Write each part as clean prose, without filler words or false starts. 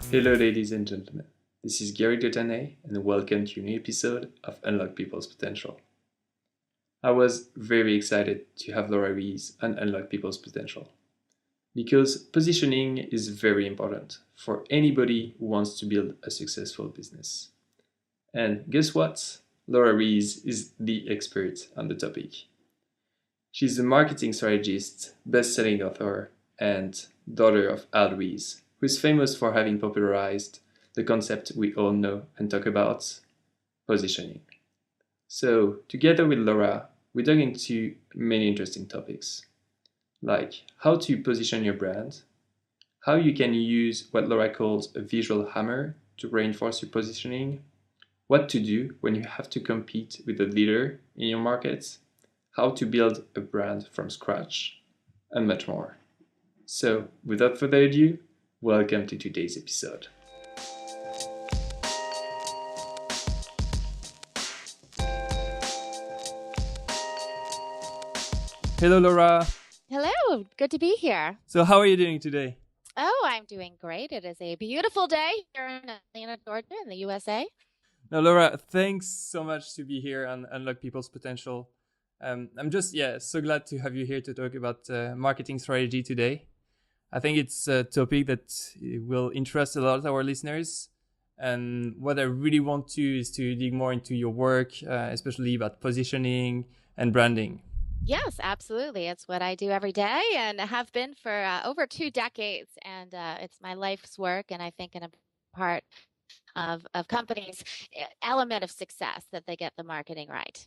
Hello, ladies and gentlemen. This is Guerric de Ternay, and welcome to a new episode of Unlock People's Potential. I was very excited to have Laura Ries on Unlock People's Potential because positioning is very important for anybody who wants to build a successful business. And guess what? Laura Ries is the expert on the topic. She's a marketing strategist, best-selling author, and daughter of Ries, who is famous for having popularized the concept we all know and talk about, positioning. So, together with Laura, we dug into many interesting topics, like how to position your brand, how you can use what Laura calls a visual hammer to reinforce your positioning, what to do when you have to compete with a leader in your market, how to build a brand from scratch, and much more. So, without further ado, welcome to today's episode. Hello, Laura. Hello, good to be here. So, how are you doing today? Oh, I'm doing great. It is a beautiful day here in Atlanta, Georgia, in the USA. Now, Laura, thanks so much to be here and unlock people's potential. I'm just, so glad to have you here to talk about marketing strategy today. I think it's a topic that will interest a lot of our listeners. And what I really want to is to dig more into your work, especially about positioning and branding. Yes, absolutely. It's what I do every day and have been for over 2 decades. And it's my life's work. And I think an important part of companies' element of success that they get the marketing right.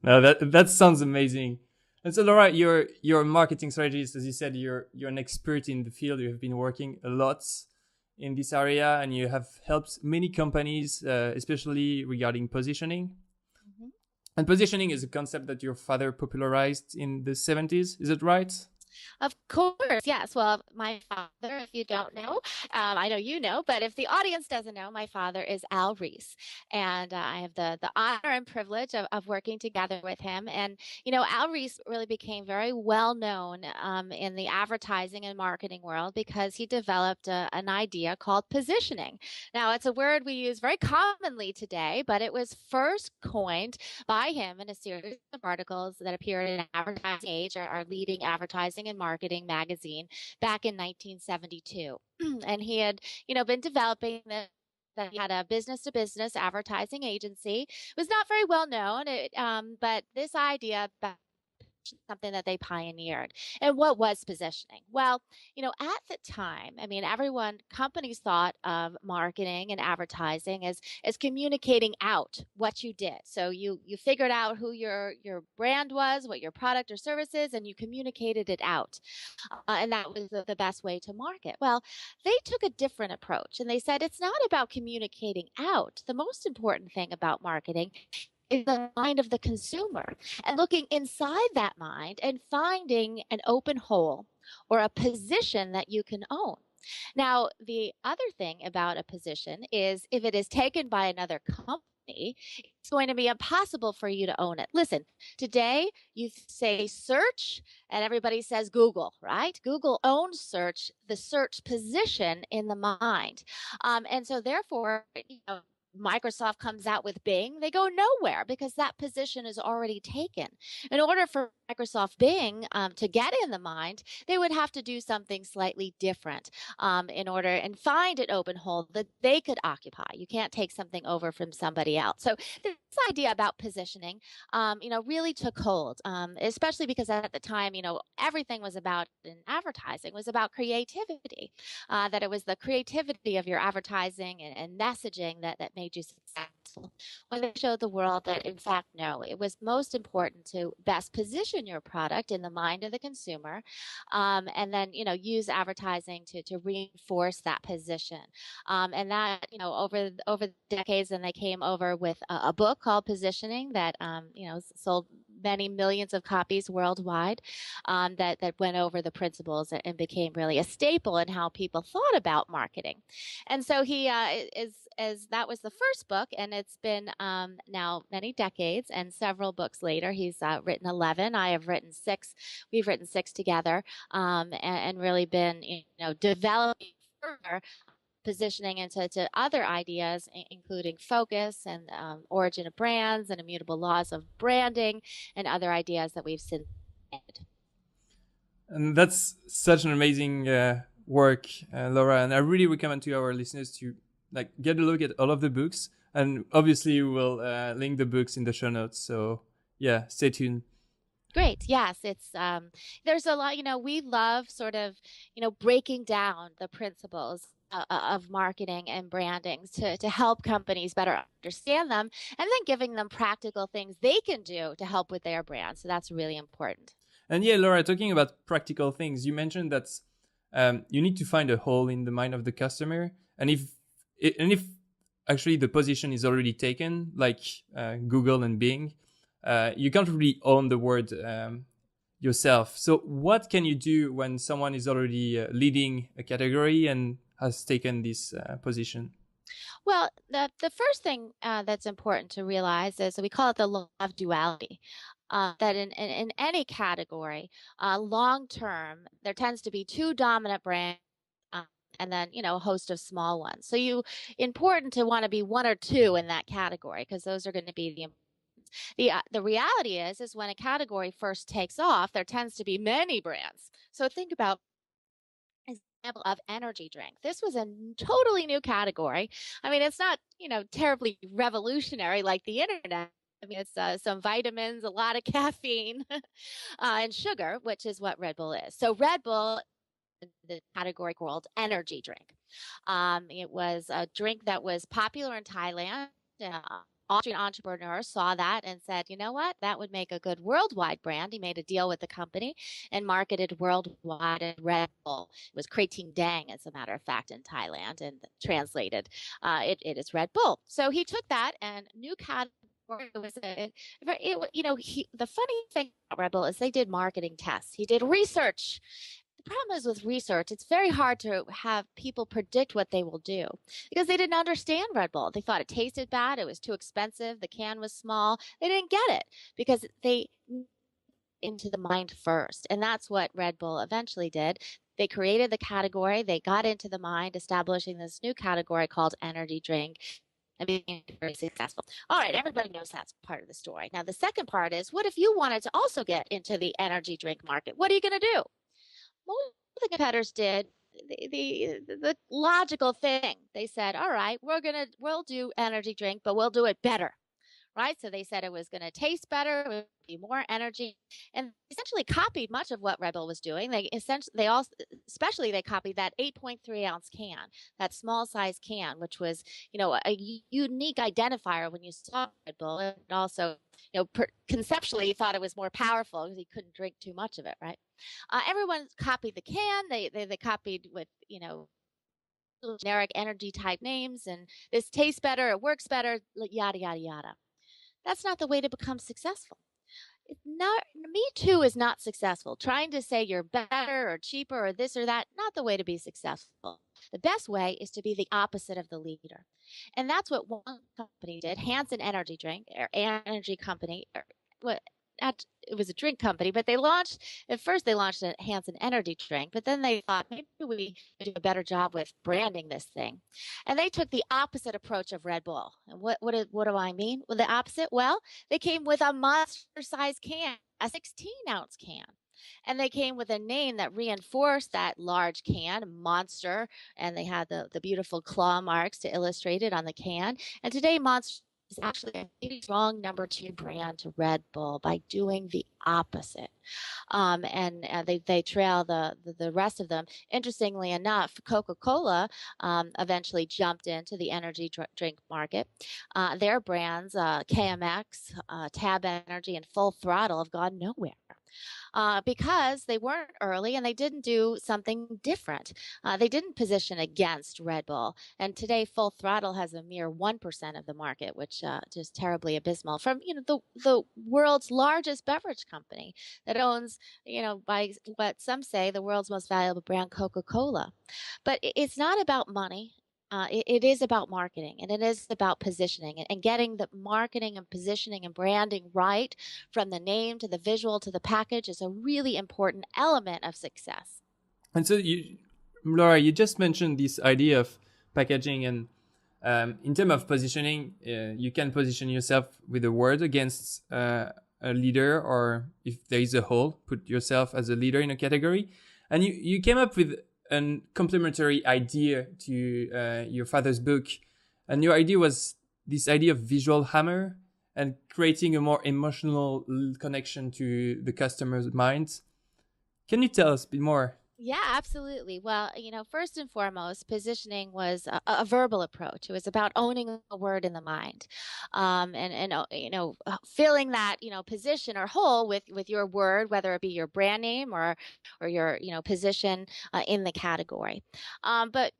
Now that sounds amazing. And so, Laura, you're a marketing strategist, as you said. You're an expert in the field. You have been working a lot in this area, and you have helped many companies, especially regarding positioning. Mm-hmm. And positioning is a concept that your father popularized in the 70s. Is it right? Of course, yes. Well, my father, if you don't know, I know you know, but if the audience doesn't know, my father is Ries. And I have the honor and privilege of working together with him. And, Ries really became very well known in the advertising and marketing world because he developed an idea called positioning. Now, it's a word we use very commonly today, but it was first coined by him in a series of articles that appeared in Advertising Age, our leading advertising and marketing magazine, back in 1972. And he had, been developing this. That he had a business-to-business advertising agency. It was not very well known, but this idea something that they pioneered. And what was positioning? Well, at the time, I mean, companies thought of marketing and advertising as communicating out what you did. So you figured out who your brand was, what your product or service is, and you communicated it out. And that was the best way to market. Well, they took a different approach and they said it's not about communicating out. The most important thing about marketing is the mind of the consumer and looking inside that mind and finding an open hole or a position that you can own. Now, the other thing about a position is if it is taken by another company, it's going to be impossible for you to own it. Listen, today you say search and everybody says Google, right? Google owns search, the search position in the mind. And so therefore, Microsoft comes out with Bing, they go nowhere because that position is already taken. In order for Microsoft Bing to get in the mind, they would have to do something slightly different in order and find an open hole that they could occupy. You can't take something over from somebody else. So this idea about positioning, really took hold, especially because at the time, everything was about in advertising was about creativity, that it was the creativity of your advertising and messaging that made you successful. When they showed the world that, in fact, no, it was most important to best position your product in the mind of the consumer, and then use advertising to reinforce that position. And that over the decades, and they came over with a book called Positioning that sold many millions of copies worldwide, that went over the principles and became really a staple in how people thought about marketing. And so he is that was the first book, and it's been now many decades and several books later. He's written 11. I have written 6. We've written 6 together, and really been developing further positioning into to other ideas, including focus and origin of brands and immutable laws of branding and other ideas that we've since added. And that's such an amazing work, Laura. And I really recommend to our listeners to like get a look at all of the books. And obviously, we'll link the books in the show notes. So yeah, stay tuned. Great. Yes, it's there's a lot, we love sort of, breaking down the principles of marketing and branding to help companies better understand them and then giving them practical things they can do to help with their brand. So that's really important. And yeah, Laura, talking about practical things, you mentioned that you need to find a hole in the mind of the customer, and if actually the position is already taken, like Google and Bing, you can't really own the word yourself. So what can you do when someone is already leading a category and has taken this position? Well, the first thing that's important to realize is we call it the law of duality. That in any category, long term, there tends to be two dominant brands, and then a host of small ones. So important to want to be one or two in that category because those are going to be the reality is when a category first takes off, there tends to be many brands. So think about example of energy drink. This was a totally new category. I mean, it's not, terribly revolutionary like the internet. I mean, it's some vitamins, a lot of caffeine, and sugar, which is what Red Bull is. So Red Bull, the category called energy drink. It was a drink that was popular in Thailand. Austrian entrepreneur saw that and said, you know what, that would make a good worldwide brand. He made a deal with the company and marketed worldwide as Red Bull. It was Krating Dang, as a matter of fact, in Thailand, and translated, it is Red Bull. So he took that and new category. It was the funny thing about Red Bull is they did marketing tests. He did research. The problem is with research, it's very hard to have people predict what they will do because they didn't understand Red Bull. They thought it tasted bad, it was too expensive, the can was small. They didn't get it because they into the mind first. And that's what Red Bull eventually did. They created the category, they got into the mind, establishing this new category called energy drink and being very successful. All right, everybody knows that's part of the story. Now, the second part is what if you wanted to also get into the energy drink market? What are you going to do? Most of the competitors did the logical thing. They said, all right, we'll do energy drink, but we'll do it better. Right? So they said it was going to taste better, it would be more energy, and essentially copied much of what Red Bull was doing. Especially they copied that 8.3-ounce can, that small size can, which was, a unique identifier when you saw Red Bull. And also, conceptually thought it was more powerful because he couldn't drink too much of it, right? Everyone copied the can. They copied with, generic energy type names, and this tastes better, it works better, yada, yada, yada. That's not the way to become successful. Me Too is not successful. Trying to say you're better or cheaper or this or that, not the way to be successful. The best way is to be the opposite of the leader. And that's what one company did, Hansen Energy Drink, or Energy Company, or what it was a drink company, but they launched a Hansen energy drink, but then they thought maybe we could do a better job with branding this thing. And they took the opposite approach of Red Bull. And what do I mean? Well, the opposite, well, they came with a monster size can, a 16-ounce can. And they came with a name that reinforced that large can, Monster, and they had the beautiful claw marks to illustrate it on the can. And today, Monster is actually a really strong number 2 brand to Red Bull by doing the opposite. And they trail the rest of them. Interestingly enough, Coca-Cola eventually jumped into the energy drink market. Their brands, KMX, Tab Energy, and Full Throttle have gone nowhere. Because they weren't early and they didn't do something different. They didn't position against Red Bull. And today, Full Throttle has a mere 1% of the market, which is terribly abysmal. From the world's largest beverage company that owns, by what some say, the world's most valuable brand, Coca-Cola. But it's not about money. It is about marketing, and it is about positioning, and getting the marketing and positioning and branding right, from the name to the visual to the package, is a really important element of success. And so, Laura, you just mentioned this idea of packaging. And in terms of positioning, you can position yourself with a word against a leader, or if there is a whole, put yourself as a leader in a category. And you came up with a complementary idea to your father's book. And your idea was this idea of visual hammer and creating a more emotional connection to the customer's mind. Can you tell us a bit more? Yeah, absolutely. Well, first and foremost, positioning was a verbal approach. It was about owning a word in the mind, and filling that position or hole with your word, whether it be your brand name or your position in the category. But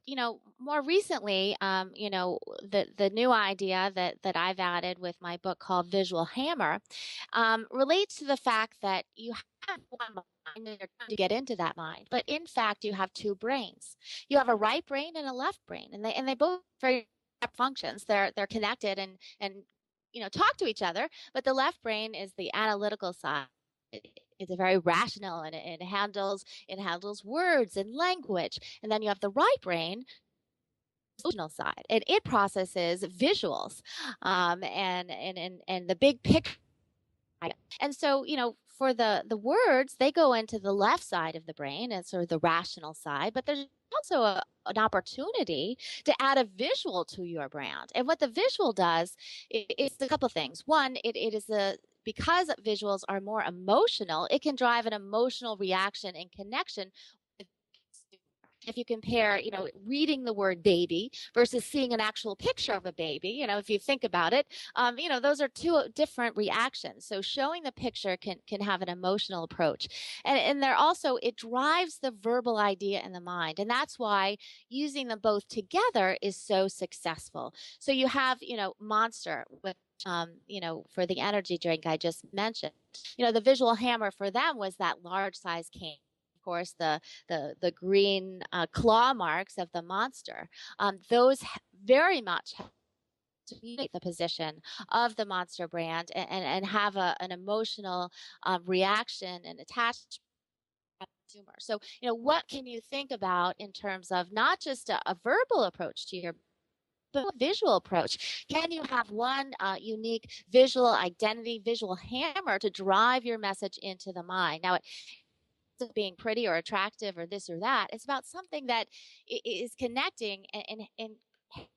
more recently, the new idea that I've added with my book called Visual Hammer relates to the fact that you have one mind and you're trying to get into that mind, but in fact you have two brains. You have a right brain and a left brain, and they both very separate functions. They're connected and talk to each other, but the left brain is the analytical side. It's a very rational, and it handles words and language. And then you have the right brain, emotional side, and it processes visuals, and the big picture. And so, for the words, they go into the left side of the brain and sort of the rational side, but there's also an opportunity to add a visual to your brand. And what the visual does is a couple things. One, it is a because visuals are more emotional, it can drive an emotional reaction and connection with. If you compare, reading the word baby versus seeing an actual picture of a baby, if you think about it, those are two different reactions. So showing the picture can have an emotional approach, and they're also, it drives the verbal idea in the mind, and that's why using them both together is so successful. So you have, Monster with for the energy drink I just mentioned, the visual hammer for them was that large size can. Of course, the green claw marks of the monster. Those very much help to communicate the position of the monster brand, and have an emotional reaction and attachment to the consumer. So, what can you think about in terms of not just a verbal approach to your, but a visual approach? Can you have one unique visual identity, visual hammer to drive your message into the mind? Now, being pretty or attractive or this or that. It's about something that is connecting and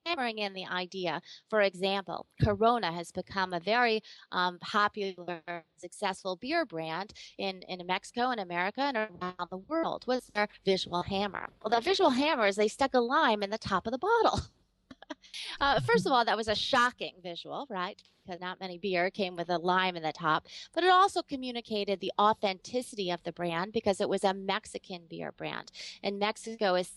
hammering in the idea. For example, Corona has become a very popular, successful beer brand in Mexico and America and around the world. What's their visual hammer? Well, the visual hammer is they stuck a lime in the top of the bottle. First of all, that was a shocking visual, right? Because not many beer came with a lime in the top, but it also communicated the authenticity of the brand because it was a Mexican beer brand, and Mexico is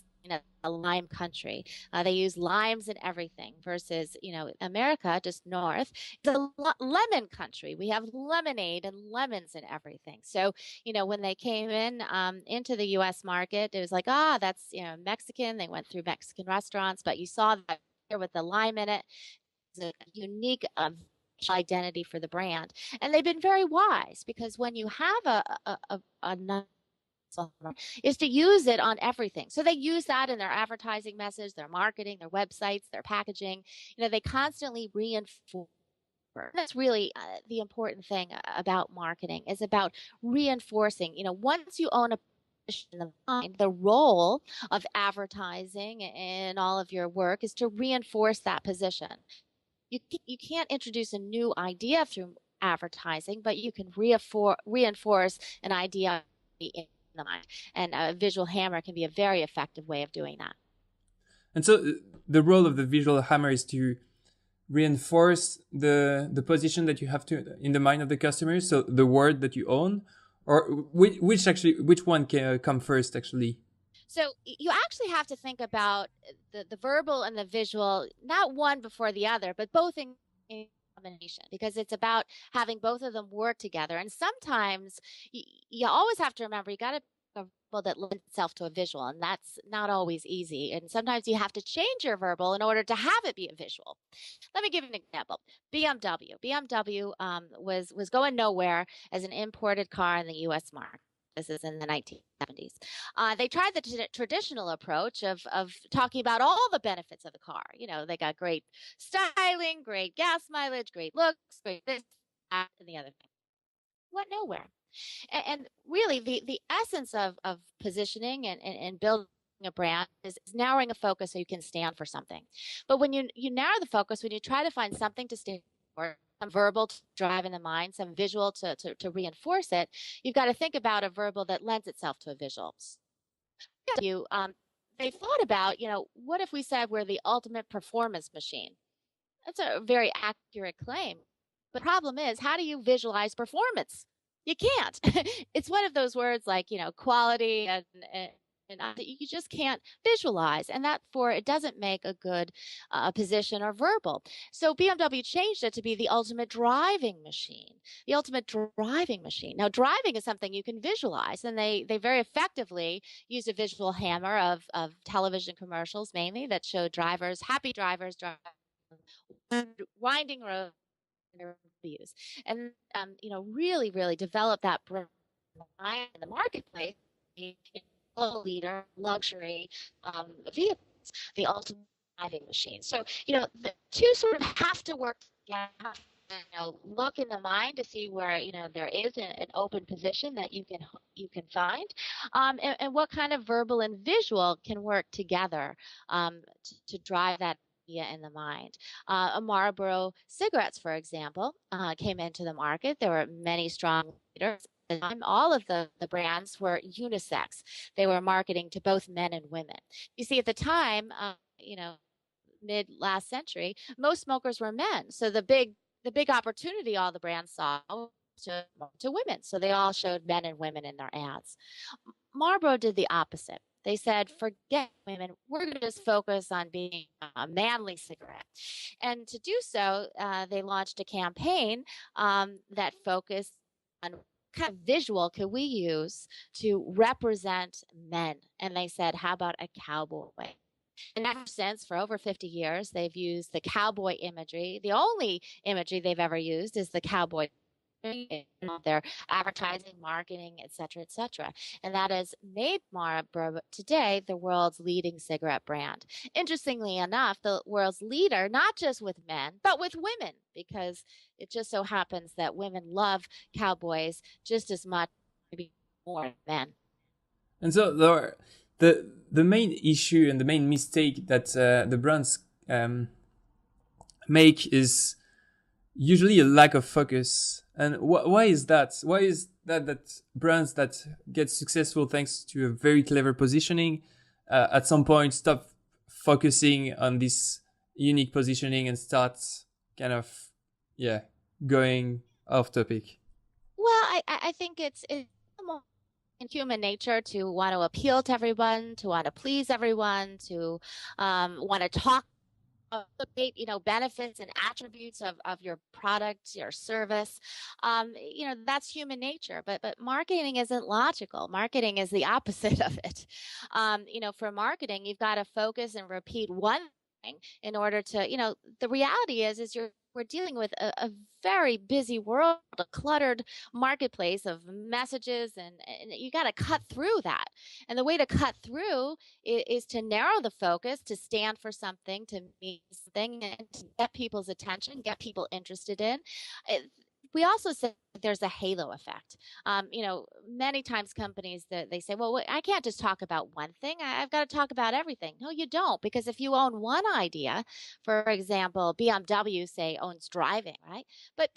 a lime country. They use limes in everything versus, America, just north, it's a lemon country. We have lemonade and lemons in everything. So, when they came into the U.S. market, it was like, that's, Mexican. They went through Mexican restaurants, but you saw that with the lime in it. It's a unique identity for the brand, and they've been very wise because when you have a is to use it on everything. So they use that in their advertising message, their marketing, their websites, their packaging. They constantly reinforce. That's really the important thing about marketing, is about reinforcing. Once you own a position in the mind, the role of advertising and all of your work is to reinforce that position. You can't introduce a new idea through advertising, but you can reinforce an idea in the mind. And a visual hammer can be a very effective way of doing that. And so the role of the visual hammer is to reinforce the position that you have to in the mind of the customer. So the word that you own, or which one can come first actually? So you actually have to think about the verbal and the visual, not one before the other, but both in combination, because it's about having both of them work together. And sometimes you always have to remember, you got to a verbal that lends itself to a visual, and that's not always easy. And sometimes you have to change your verbal in order to have it be a visual. Let me give you an example. BMW was going nowhere as an imported car in the U.S. market. this is in the 1970s. They tried the traditional approach of talking about all the benefits of the car. They got great styling, great gas mileage, great looks, great this, that, and the other thing. Went nowhere. And really, the essence of positioning and building a brand is narrowing a focus so you can stand for something. But when you narrow the focus, when you try to find something to stand for, some verbal to drive in the mind, some visual to reinforce it, you've got to think about a verbal that lends itself to a visual. You, they thought about, what if we said we're the ultimate performance machine? That's a very accurate claim. But the problem is, how do you visualize performance? You can't. It's one of those words like, quality and you just can't visualize. And that it doesn't make a good position or verbal. So BMW changed it to be the ultimate driving machine. The ultimate driving machine. Now, driving is something you can visualize, and they very effectively used a visual hammer of television commercials mainly that showed happy drivers driving winding road views, and really, really develop that brand in the marketplace. Leader, luxury vehicles, the ultimate driving machine. So the two sort of have to work together. Look in the mind to see where there is an open position that you can find, and what kind of verbal and visual can work together to drive that in the mind. Marlboro cigarettes, for example, came into the market. There were many strong leaders. At the time, all of the brands were unisex. They were marketing to both men and women. You see, at the time, mid last century, most smokers were men. So the big opportunity all the brands saw to women. So they all showed men and women in their ads. Marlboro did the opposite. They said, forget women, we're going to just focus on being a manly cigarette. And to do so, they launched a campaign that focused on what kind of visual could we use to represent men. And they said, how about a cowboy? And ever since, for over 50 years, they've used the cowboy imagery. The only imagery they've ever used is the cowboy in their advertising, marketing, et cetera, and that has made Marlboro today the world's leading cigarette brand. Interestingly enough, the world's leader, not just with men, but with women, because it just so happens that women love cowboys just as much, maybe more than men. And so the main issue and the main mistake that the brands make is usually a lack of focus. And why is that? Why is that brands that get successful thanks to a very clever positioning at some point stop focusing on this unique positioning and start kind of going off topic? Well, I think it's more in human nature to want to appeal to everyone, to want to please everyone, to want to talk benefits and attributes of your product, your service. That's human nature, but marketing isn't logical. Marketing is the opposite of it. For marketing, you've got to focus and repeat one thing in order to, the reality is we're dealing with a very busy world, a cluttered marketplace of messages, and you got to cut through that. And the way to cut through is to narrow the focus, to stand for something, to mean something, and to get people's attention, get people interested in. We also say there's a halo effect. Many times companies that they say, well, I can't just talk about one thing. I've got to talk about everything. No, you don't, because if you own one idea, for example, BMW say owns driving, right? But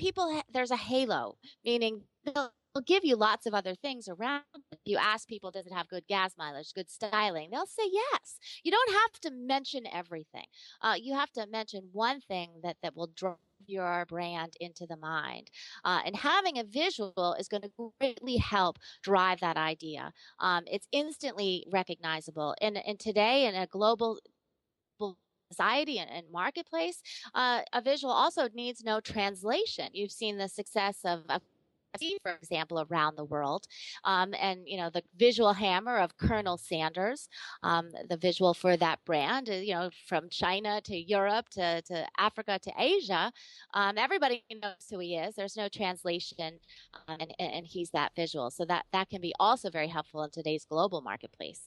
there's a halo, meaning they'll give you lots of other things around. If you ask people, does it have good gas mileage, good styling? They'll say yes. You don't have to mention everything. You have to mention one thing that will drive your brand into the mind. And having a visual is going to greatly help drive that idea. It's instantly recognizable. And today, in a global society and marketplace, a visual also needs no translation. You've seen the success of for example, around the world. And the visual hammer of Colonel Sanders, the visual for that brand, from China to Europe to Africa to Asia, everybody knows who he is. There's no translation, and he's that visual. So that can be also very helpful in today's global marketplace.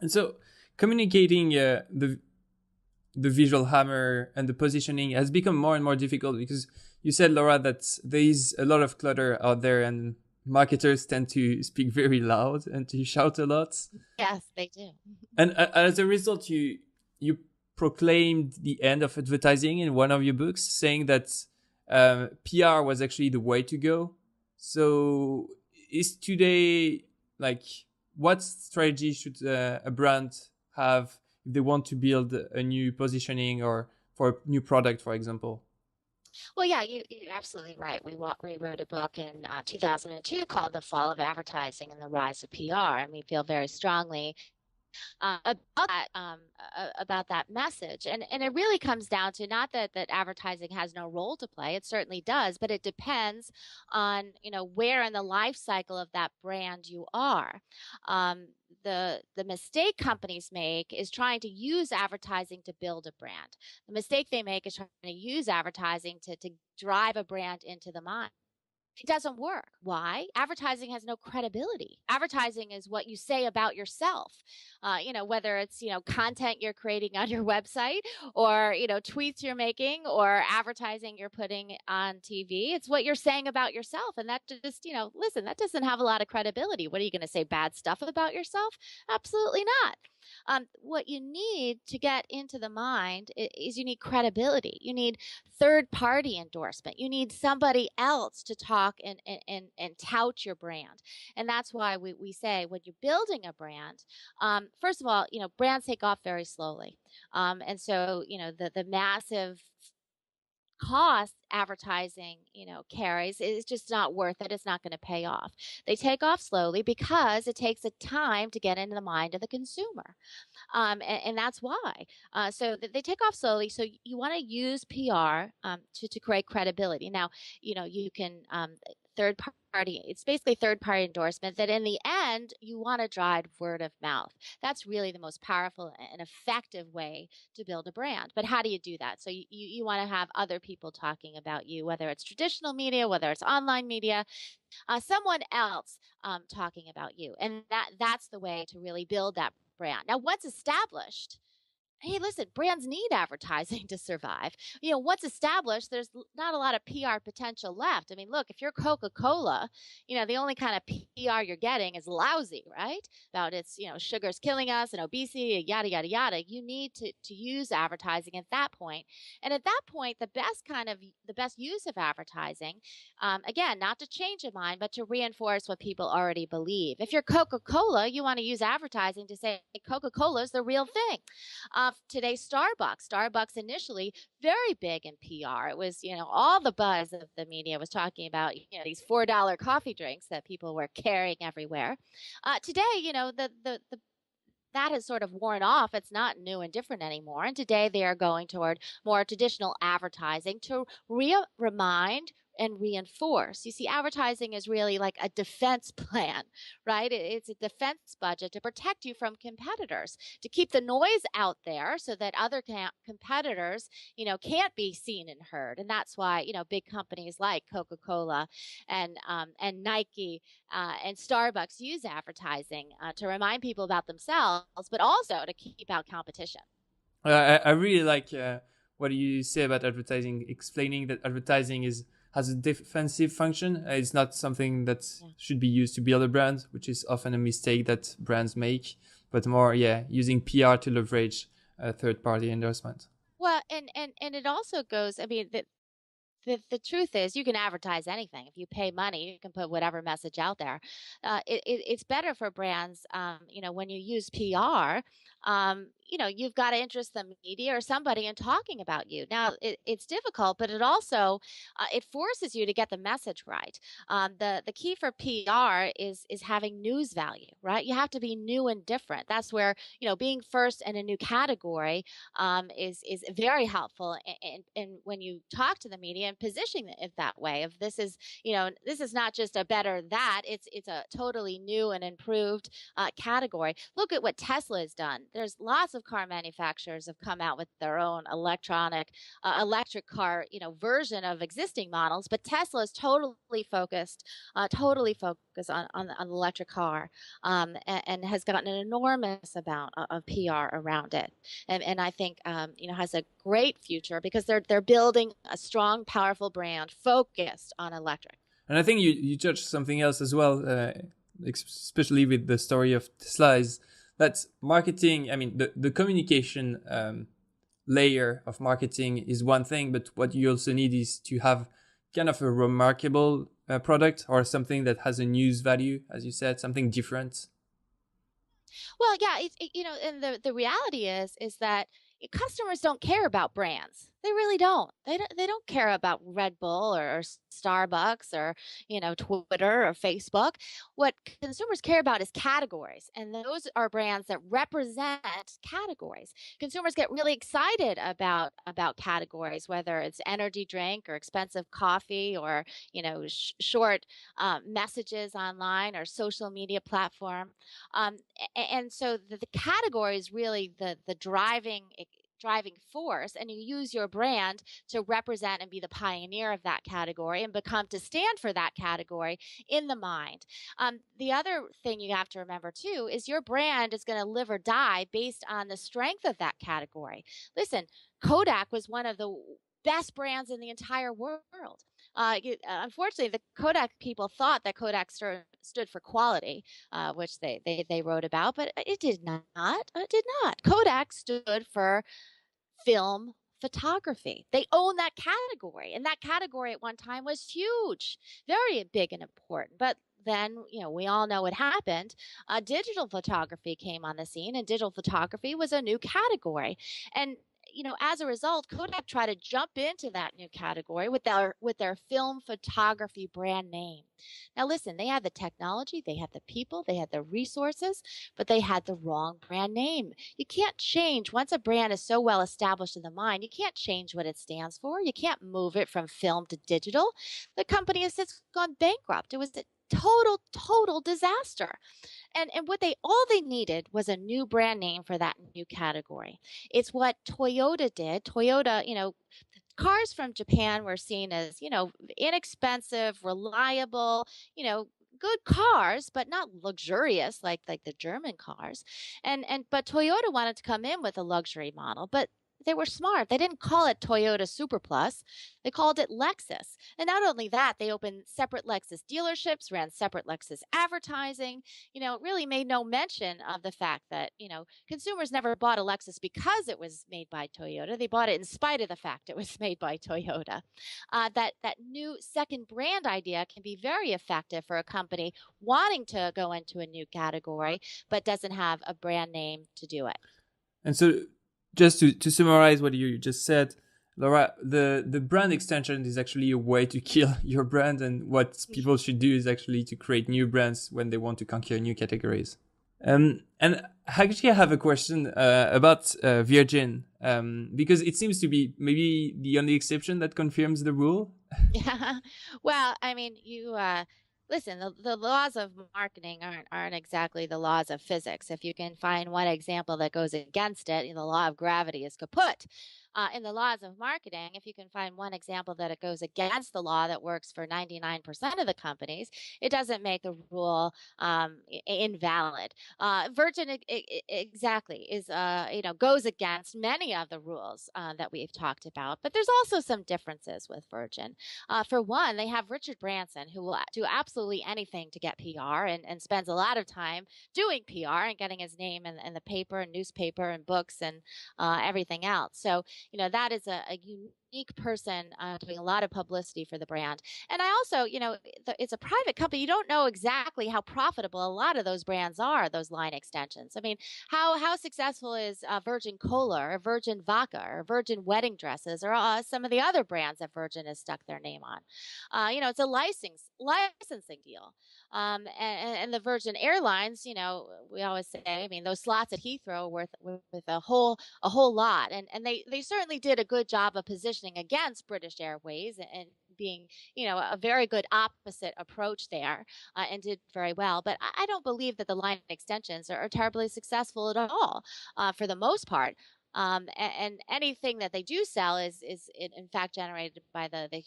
And so communicating the visual hammer and the positioning has become more and more difficult because you said, Laura, that there is a lot of clutter out there and marketers tend to speak very loud and to shout a lot. Yes, they do. And as a result, you proclaimed the end of advertising in one of your books, saying that PR was actually the way to go. So is today, like, what strategy should a brand have if they want to build a new positioning or for a new product, for example? Well, yeah, you're absolutely right. We wrote a book in 2002 called The Fall of Advertising and the Rise of PR, and we feel very strongly about that message. And it really comes down to not that advertising has no role to play. It certainly does, but it depends on where in the life cycle of that brand you are. The mistake companies make is trying to use advertising to build a brand. The mistake they make is trying to use advertising to drive a brand into the mind. It doesn't work. Why? Advertising has no credibility. Advertising is what you say about yourself. Whether it's, content you're creating on your website or, tweets you're making or advertising you're putting on TV. It's what you're saying about yourself. And that just, listen, that doesn't have a lot of credibility. What are you going to say bad stuff about yourself? Absolutely not. What you need to get into the mind is you need credibility. You need third party endorsement. You need somebody else to talk and tout your brand. And that's why we say when you're building a brand, first of all, brands take off very slowly. And so, the massive cost advertising carries is just not worth it. It's not going to pay off. They take off slowly because it takes a time to get into the mind of the consumer, and that's why. So they take off slowly. So you want to use PR to create credibility. Now, you can third party. It's basically third party endorsement that in the end you want to drive word of mouth. That's really the most powerful and effective way to build a brand. But how do you do that? So you want to have other people talking about you, whether it's traditional media, whether it's online media, someone else talking about you, and that's the way to really build that brand. Now, once established, hey, listen, brands need advertising to survive. Once established, there's not a lot of PR potential left. I mean, look, if you're Coca-Cola, the only kind of PR you're getting is lousy, right? About it's, sugar's killing us and obesity, yada, yada, yada. You need to use advertising at that point. And at that point, the best use of advertising, again, not to change your mind, but to reinforce what people already believe. If you're Coca-Cola, you want to use advertising to say Coca-Cola is the real thing. Today, Starbucks initially very big in PR. It was, all the buzz of the media was talking about, these $4 coffee drinks that people were carrying everywhere. Today, that has sort of worn off. It's not new and different anymore. And today they are going toward more traditional advertising to remind and reinforce. You see, advertising is really like a defense plan, right? It's a defense budget to protect you from competitors, to keep the noise out there so that other competitors, can't be seen and heard. And that's why, big companies like Coca-Cola and Nike and Starbucks use advertising to remind people about themselves, but also to keep out competition. I really like what you say about advertising, explaining that advertising has a defensive function. It's not something that should be used to build a brand, which is often a mistake that brands make, but more, using PR to leverage third-party endorsement. Well, and it also goes, I mean, the truth is you can advertise anything. If you pay money, you can put whatever message out there. It's better for brands, when you use PR, you've got to interest the media or somebody in talking about you. Now, it's difficult, but it also it forces you to get the message right. The key for PR is having news value, right? You have to be new and different. That's where being first in a new category is very helpful. And when you talk to the media and positioning it that way, of this is not just a better that, it's a totally new and improved category. Look at what Tesla has done. There's lots of car manufacturers have come out with their own electric car, version of existing models, but Tesla is totally focused on the electric car, and has gotten an enormous amount of PR around it, and I think has a great future because they're building a strong, powerful brand focused on electric. And I think you touched something else as well, especially with the story of Tesla, is that marketing. I mean, the communication layer of marketing is one thing, but what you also need is to have kind of a remarkable product or something that has a news value, as you said, something different. Well, yeah, and the reality is that customers don't care about brands. They really don't. They don't care about Red Bull or Starbucks or Twitter or Facebook. What consumers care about is categories, and those are brands that represent categories. Consumers get really excited about categories, whether it's energy drink or expensive coffee or short messages online or social media platform. And so the category is really the driving force, and you use your brand to represent and be the pioneer of that category and to stand for that category in the mind. The other thing you have to remember too is your brand is going to live or die based on the strength of that category. Listen, Kodak was one of the best brands in the entire world. Unfortunately, the Kodak people thought that Kodak stood for quality, which they wrote about, but it did not. It did not. Kodak stood for film photography. They own that category, and that category at one time was huge, very big and important. But then, we all know what happened. Digital photography came on the scene, and digital photography was a new category. And as a result, Kodak tried to jump into that new category with their film photography brand name. Now, listen, they had the technology, they had the people, they had the resources, but they had the wrong brand name. You can't change once a brand is so well established in the mind. You can't change what it stands for. You can't move it from film to digital. The company has since gone bankrupt. It was a total disaster. And what all they needed was a new brand name for that new category. It's what Toyota did. Toyota, cars from Japan were seen as, inexpensive, reliable, good cars, but not luxurious like the German cars. But Toyota wanted to come in with a luxury model, but they were smart. They didn't call it Toyota Super Plus. They called it Lexus. And not only that, they opened separate Lexus dealerships, ran separate Lexus advertising, really made no mention of the fact that, consumers never bought a Lexus because it was made by Toyota. They bought it in spite of the fact it was made by Toyota. That new second brand idea can be very effective for a company wanting to go into a new category, but doesn't have a brand name to do it. And so, just to summarize what you just said, Laura, the brand extension is actually a way to kill your brand, and what people should do is actually to create new brands when they want to conquer new categories. And actually, I have a question about Virgin, because it seems to be maybe the only exception that confirms the rule. Yeah. Well, I mean, listen, the laws of marketing aren't exactly the laws of physics. If you can find one example that goes against it, the law of gravity is kaput. In the laws of marketing, if you can find one example that it goes against the law that works for 99% of the companies, it doesn't make the rule invalid. Virgin exactly is goes against many of the rules that we've talked about, but there's also some differences with Virgin. For one, they have Richard Branson, who will do absolutely anything to get PR and spends a lot of time doing PR and getting his name in the paper and newspaper and books and everything else. So, that is a unique person doing a lot of publicity for the brand. And I also, it's a private company. You don't know exactly how profitable a lot of those brands are, those line extensions. I mean, how successful is Virgin Cola or Virgin Vodka or Virgin Wedding Dresses or some of the other brands that Virgin has stuck their name on? It's a licensing deal. And the Virgin Airlines, we always say, I mean, those slots at Heathrow are with a whole lot. And they certainly did a good job of positioning against British Airways and being, a very good opposite approach there, and did very well. But I don't believe that the line extensions are terribly successful at all, for the most part. And anything that they do sell is in fact generated by the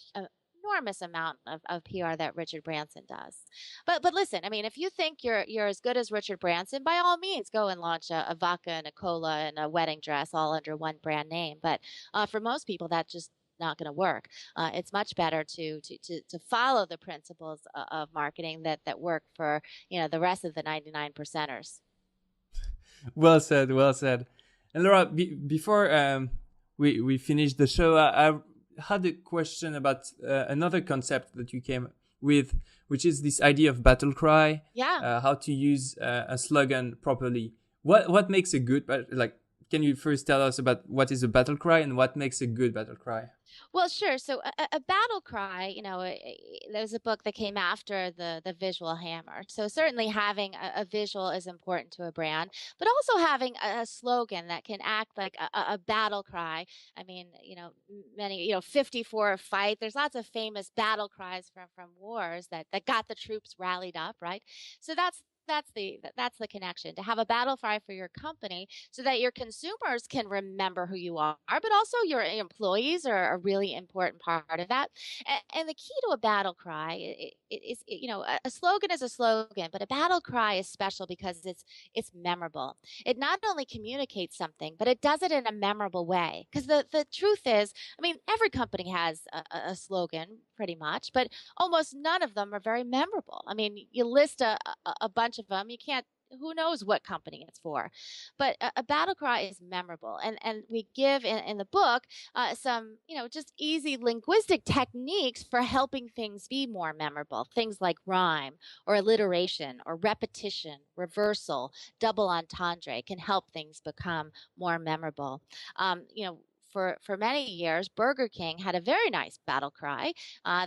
enormous amount of PR that Richard Branson does. But listen, I mean, if you think you're as good as Richard Branson, by all means, go and launch a vodka and a cola and a wedding dress all under one brand name. But for most people, that's just not going to work. It's much better to follow the principles of marketing that work for the rest of the 99 percenters. Well said, well said. And Laura, before we finish the show, I had a question about another concept that you came with, which is this idea of battle cry. Yeah. How to use a slogan properly. What makes a good, like, can you first tell us about what is a battle cry and what makes a good battle cry? Well, sure. So a battle cry, there's a book that came after the visual hammer. So certainly having a visual is important to a brand, but also having a slogan that can act like a battle cry. I mean, many, 54 fight. There's lots of famous battle cries from wars that got the troops rallied up, right? So that's the connection, to have a battle cry for your company so that your consumers can remember who you are, but also your employees are a really important part of that. And the key to a battle cry is, a slogan is a slogan, but a battle cry is special because it's memorable. It not only communicates something, but it does it in a memorable way. Because the truth is, I mean, every company has a slogan pretty much, but almost none of them are very memorable. I mean, you list a bunch of them, you can't, who knows what company it's for. But a battle cry is memorable. And we give in the book some, just easy linguistic techniques for helping things be more memorable. Things like rhyme or alliteration or repetition, reversal, double entendre can help things become more memorable. For many years, Burger King had a very nice battle cry.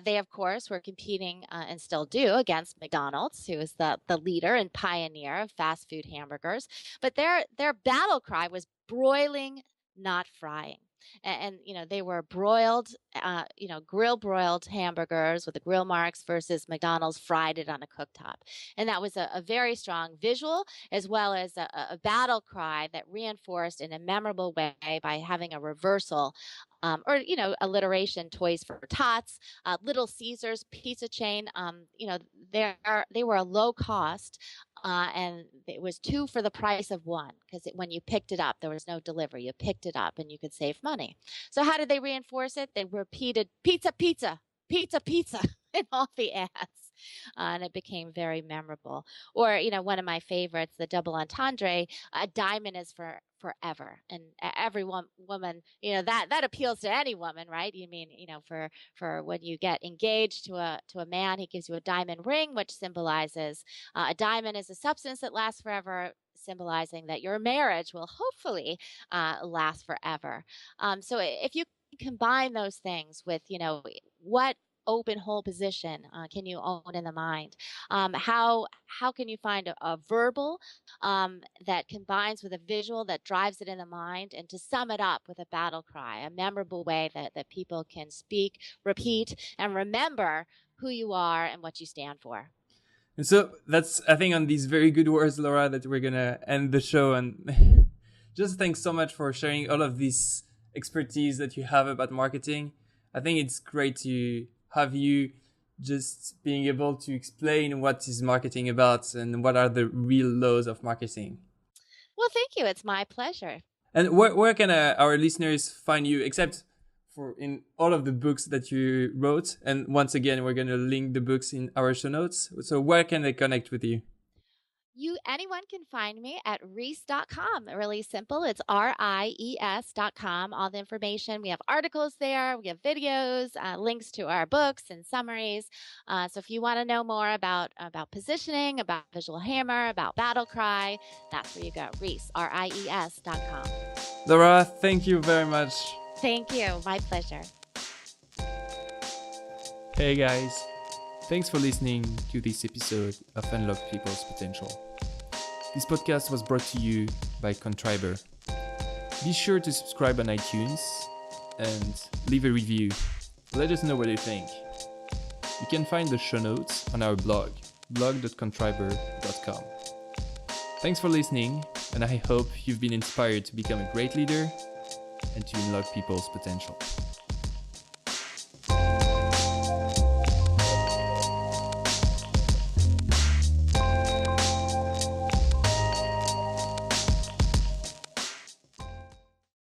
They, of course, were competing and still do against McDonald's, who is the leader and pioneer of fast food hamburgers. But their battle cry was broiling, not frying. And they were broiled, grill broiled hamburgers with the grill marks versus McDonald's fried it on a cooktop. And that was a very strong visual as well as a battle cry that reinforced in a memorable way by having a reversal, or alliteration. Toys for Tots, Little Caesars pizza chain. They were a low cost, and it was two for the price of one, because when you picked it up, there was no delivery. You picked it up and you could save money. So how did they reinforce it? They repeated pizza, pizza, pizza, pizza in all the ads. And it became very memorable. Or, one of my favorites, the double entendre, a diamond is for forever. And every woman, that appeals to any woman, right? You mean, for when you get engaged to a man, he gives you a diamond ring, which symbolizes a diamond is a substance that lasts forever, symbolizing that your marriage will hopefully last forever. So if you combine those things with, what open hole position can you own in the mind? How can you find a verbal that combines with a visual that drives it in the mind? And to sum it up with a battle cry, a memorable way that people can speak, repeat, and remember who you are and what you stand for. And so that's, I think, on these very good words, Laura, that we're gonna end the show. And just thanks so much for sharing all of this expertise that you have about marketing. I think it's great to have you just being able to explain what is marketing about and what are the real laws of marketing. Well, thank you. It's my pleasure. And where can our listeners find you, except for in all of the books that you wrote? And once again, we're going to link the books in our show notes. So where can they connect with you? Anyone can find me at Ries.com. Really simple. It's RIES.com. All the information. We have articles there. We have videos, links to our books and summaries. So if you want to know more about positioning, about Visual Hammer, about Battlecry, that's where you go. Ries, RIES.com. Laura, thank you very much. Thank you. My pleasure. Hey guys. Thanks for listening to this episode of Unlock People's Potential. This podcast was brought to you by Contriber. Be sure to subscribe on iTunes and leave a review. Let us know what you think. You can find the show notes on our blog, blog.contriber.com. Thanks for listening, and I hope you've been inspired to become a great leader and to unlock people's potential.